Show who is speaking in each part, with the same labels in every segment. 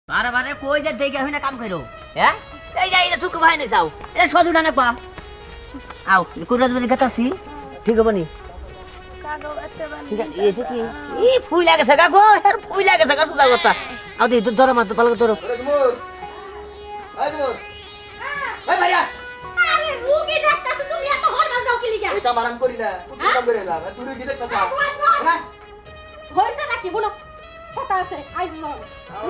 Speaker 1: বারে বারে কই যে দেখে হই না কাম কইরো হ্যাঁ এই যাই না চুক ভাই না যাও এ সদু না পা আও কুরাজ বলি গতাছি ঠিক হবে নি
Speaker 2: কাগো আছে বানি
Speaker 1: ঠিক আছে এসে কি ই ফুল লাগে সগা গো এর ফুল লাগে সগা সুদা কথা আও দি ধরো মাত পালক ধরো
Speaker 3: ভাই ভাইয়া
Speaker 2: আরে রুগী ডাক্তার তুমি এত হরমাস দাও কি লিগা
Speaker 3: এটা মারাম করি না কাম করে না তুই কি দেখতাছ না
Speaker 2: হইছে নাকি বলো কথা আছে আইজ ন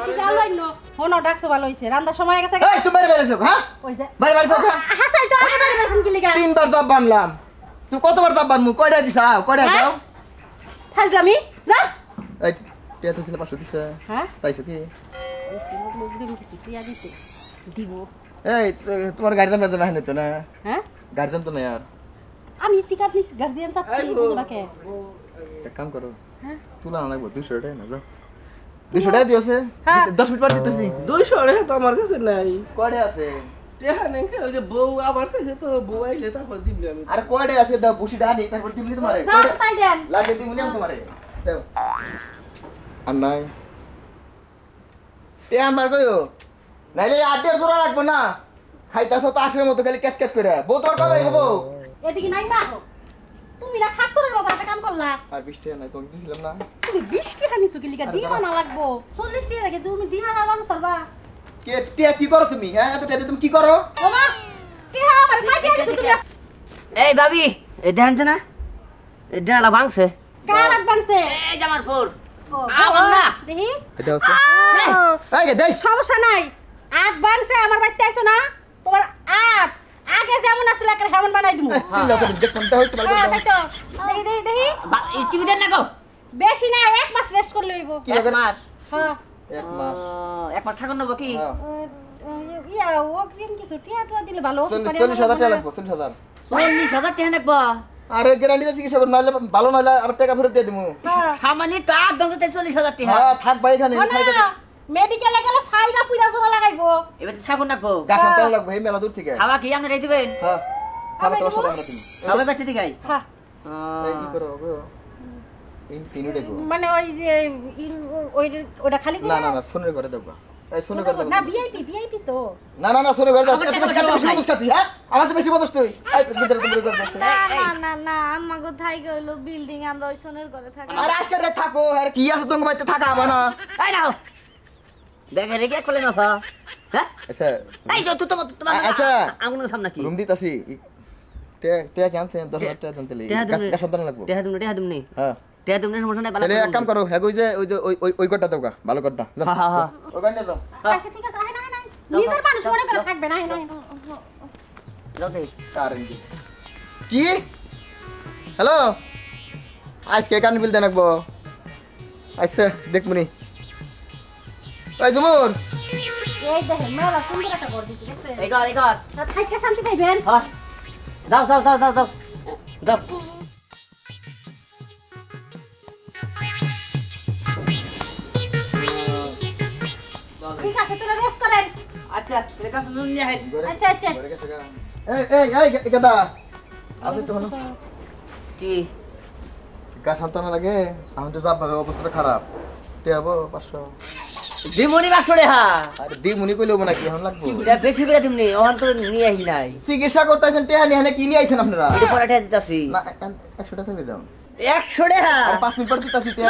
Speaker 2: কি গালাই ন হনো ডাকছো ভালো হইছে রান্দার সময় গেছে
Speaker 3: এই তুমি বাইরে বেরোছো হ্যাঁ
Speaker 2: ওই যে
Speaker 3: বাইরে বেরোছো
Speaker 2: হাসাই তো আগে বাইরে বেরছেন কি লিগা
Speaker 3: তিনবার দাব বানলাম তুই কতবার দাব বানমু কয়টা দিছ কয়টা দাও
Speaker 2: ফাজলামি যা
Speaker 3: এই টিয়া ছিল 500 দিছ
Speaker 2: হ্যাঁ
Speaker 3: পাইছো কি
Speaker 2: ওই সিমক লোক দিম কিছু টিয়া দিতে দিব
Speaker 3: এই তোমার গার্জিয়ান বেদনা হয় তো না
Speaker 2: হ্যাঁ
Speaker 3: গার্জিয়ান তো না यार
Speaker 2: আমি ইতিকা প্লিজ গার্জিয়ান চাচ্ছি বুঝবাকে
Speaker 3: এক কাম করো
Speaker 2: হ্যাঁ
Speaker 3: তুলা না লাগবে 200 টাকা না যাও 200 টাকা দিওছে
Speaker 2: হ্যাঁ।
Speaker 3: 10 মিনিট পর দিতেছি
Speaker 4: 200 টাকা তো আমার কাছে নাই
Speaker 3: কয়টা আছে
Speaker 4: টেহা নেই ওই যে বউ আবার চাইছে তো বউ আইলে তারপর দিবি আমি
Speaker 3: আরে কয়টা আছে দাও বসি ডানি তারপর দিবি তোমারে
Speaker 2: যাও তাই দেন
Speaker 3: লাগে দিবি নিয়ম তোমারে দাও আর নাই এ আমার কইও নাইলে আটের জোড়া লাগবে না খাইতাছ তো আসের মতো খালি ক্যাচ ক্যাচ করে বউ তোর কবে হবো
Speaker 2: এদিকে নাই না তুমি না খাতরের মতো একটা কাম করলা
Speaker 3: আর 20 টাকা নাই তোকে দিছিলাম না
Speaker 2: তুমি 20 টাকা নিছো কি লিগা দিবা না লাগবো 40 টাকা লাগে তুমি দিহা না লাল করবা
Speaker 3: কে টিয়া কি করো তুমি হ্যাঁ এত টাকা তুমি কি করো
Speaker 2: ওমা কি হা আমার কাছে আইছো তুমি
Speaker 1: এই ভাবি এই দেখছ না এই ডালা ভাঙছে
Speaker 2: কারাত বানছে
Speaker 1: এই জামার ফোর
Speaker 2: ও
Speaker 1: আমার না।
Speaker 2: দেখি
Speaker 3: এটা হচ্ছে
Speaker 2: আহ,
Speaker 3: এই গে দেই
Speaker 2: সমস্যা নাই আট বানছে আমার বাচ্চা আইছো না তোমার আট আগে যেমন আসলে একটা হেমন বানাই দিমু
Speaker 3: চিল্লা করে দেখতে হইতো ভালো
Speaker 2: হ্যাঁ
Speaker 3: করে
Speaker 2: তাই তো দেখি দেখি দেখি
Speaker 1: এই টিভি দেন না গো
Speaker 2: বেশি না এক মাস রেস্ট করলে হইব
Speaker 3: কি
Speaker 1: এক
Speaker 3: লাগে
Speaker 1: মাস
Speaker 2: হ্যাঁ
Speaker 3: এক মাস
Speaker 1: এক মাস থাকুন নেবো কি
Speaker 3: হ্যাঁ
Speaker 2: ইয়া ও ক্রিম কিছু টিয়া টিয়া দিলে ভালো
Speaker 3: 40,000 টাকা লাগবে 40,000
Speaker 1: 40,000 টাকা নেবো
Speaker 3: আরে গ্যারান্টি চিকিৎসা করব নাহলে ভালো নাহলে আর টাকা ফেরত দিয়ে দিমু
Speaker 2: হ্যাঁ
Speaker 1: সামান্য কাজ দতে 40,000 টাকা
Speaker 3: হ্যাঁ থাক ভাই এখানে খাইতে
Speaker 2: মেডিকেলে গেলে ফাইদা পুইরা জোড়া লাগাইবো
Speaker 1: এবার থাকুন নাকবো
Speaker 3: গাছ আনতে লাগবে এই মেলা দূর থেকে
Speaker 1: খাওয়া কি আপনি রেখে দিবেন
Speaker 3: হ্যাঁ খাবার তো সব আমরা তুমি
Speaker 1: খাওয়া বেঁচে দিকাই
Speaker 2: হ্যাঁ
Speaker 3: এই কি করো গো এই তিনু দেখো
Speaker 2: মানে ওই যে ওই ওটা খালি
Speaker 3: না না না সোনের ঘরে দেবো এই সোনের ঘরে দেবো
Speaker 2: না ভিআইপি তো
Speaker 3: না না না সোনের ঘরে দেবো
Speaker 1: আমার
Speaker 3: এত
Speaker 1: টাকা
Speaker 3: বেশি
Speaker 1: পয়সা
Speaker 3: বদস তুই হ্যাঁ আমার তো বেশি বদস তুই এই তোদের তোদের ঘরে দেবো
Speaker 2: না না না না আম্মা কোথায় গেল বিল্ডিং আমরা ওই সোনের ঘরে থাকি
Speaker 3: আর আজকে রে থাকো আর কি আছে তোমার বাড়িতে থাকা হবে না
Speaker 1: এই নাও দেখে রেখে করলে না হ্যাঁ
Speaker 3: আচ্ছা
Speaker 1: এই যে তোমার
Speaker 3: আচ্ছা।
Speaker 1: আঙুন সামনে কি
Speaker 3: রুম দিতাছি তে তে ক্যান্সে 10,000 টাকা জানতে লাগবে গাছ আনতে লাগবে
Speaker 1: টেহা দুমনে
Speaker 3: হ্যাঁ
Speaker 1: টেহা দুমনে সমস্যা নাই
Speaker 3: তাহলে এক কাম করো হ্যাঁ ওই যে ওই কোটটা দাও গা ভালো কোটটা
Speaker 1: হ্যাঁ হ্যাঁ হ্যাঁ
Speaker 3: ওই গান্ডে দাও
Speaker 2: আচ্ছা ঠিক আছে আয় না না নিজের মানুষ মনে করে থাকবে না না
Speaker 1: যাও দেই
Speaker 3: কারেন কি হ্যালো আজকে কান বিল দেন রাখবো আচ্ছা দেখবনি ওই জুমুর
Speaker 2: এই দেখেন মেলা সুন্দর একটা ঘর দিছি দেখছেন
Speaker 1: এই কর
Speaker 2: থাইকে শান্তি পাইবেন
Speaker 1: হ্যাঁ যাও যাও যাও যাও যাও যাও
Speaker 2: ঠিক আছে তোরা রেস্ট করেন
Speaker 1: আচ্ছা রেখা শুনুন নিয়ে আহেন
Speaker 2: আচ্ছা আচ্ছা
Speaker 3: এই গাদা আপনি তো হলো
Speaker 1: কি
Speaker 3: গা সান্তানা লাগে আমি তো যাব অবস্থা খারাপ তে হবো 500
Speaker 1: দিমুনি বাসড়ে হ্যাঁ
Speaker 3: আরে দি মুনি কইলো মনে কি হন লাগবো
Speaker 1: এটা বেশি করে দিমনি ওখান তো নিয়ে আহি নাই
Speaker 3: চিকিৎসা করতেছেন তে হানি হানি কি নিয়ে আইছেন আপনারা
Speaker 1: এটা পরাঠা দিতাছি
Speaker 3: না 100 টাকা দিয়ে দাও
Speaker 1: 100 টাকা
Speaker 3: আর 5 মিনিট পর দিতাছি তে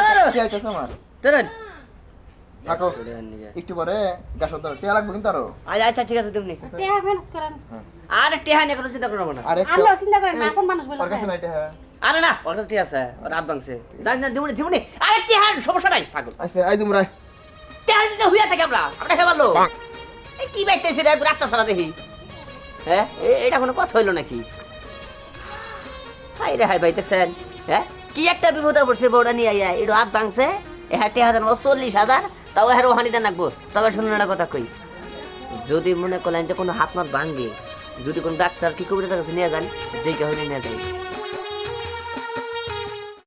Speaker 3: আইতাছে আমার
Speaker 1: তোরেন
Speaker 3: থাকো একটু পরে গা সান্তানা তে লাগবে কিন্তু আরো
Speaker 1: আচ্ছা ঠিক আছে দিমনি
Speaker 2: টেহা ম্যানেজ করেন
Speaker 1: আর টেহা নিয়ে কোনো চিন্তা করবো না
Speaker 3: আরে
Speaker 2: আমরা চিন্তা করেন না কোন মানুষ বলে
Speaker 3: ওর কাছে নাইতে হ্যাঁ
Speaker 1: আরে না ওর কাছে ঠিক আছে ওর রাত ভাঙছে জানি না দিমনি দিমনি আরে টেহা সমস্যা নাই পাগল
Speaker 3: আচ্ছা আই জুমরাই
Speaker 1: টেহা দিতে হুইয়া থাকে আমরা খেয়ে পারলো এই কি বাইতেছে রে রাস্তা ছাড়া দেখি হ্যাঁ এটা কোনো কথা হইলো নাকি হাই রে হাই বাইতেছেন হ্যাঁ কি একটা বিপদে পড়ছে বউটা নিয়ে আইয়া এটা হাত ভাঙছে হ্যাঁ টেহা দেন 40,000 তাও হ্যাঁ ওখানে দেন রাখবো তবে শুনুন একটা কথা কই যদি মনে করলেন যে কোনো হাত মাত ভাঙবে যদি কোনো ডাক্তার কি কবিরাজের কাছে নিয়ে যান যেই কাহিনী নিয়ে যান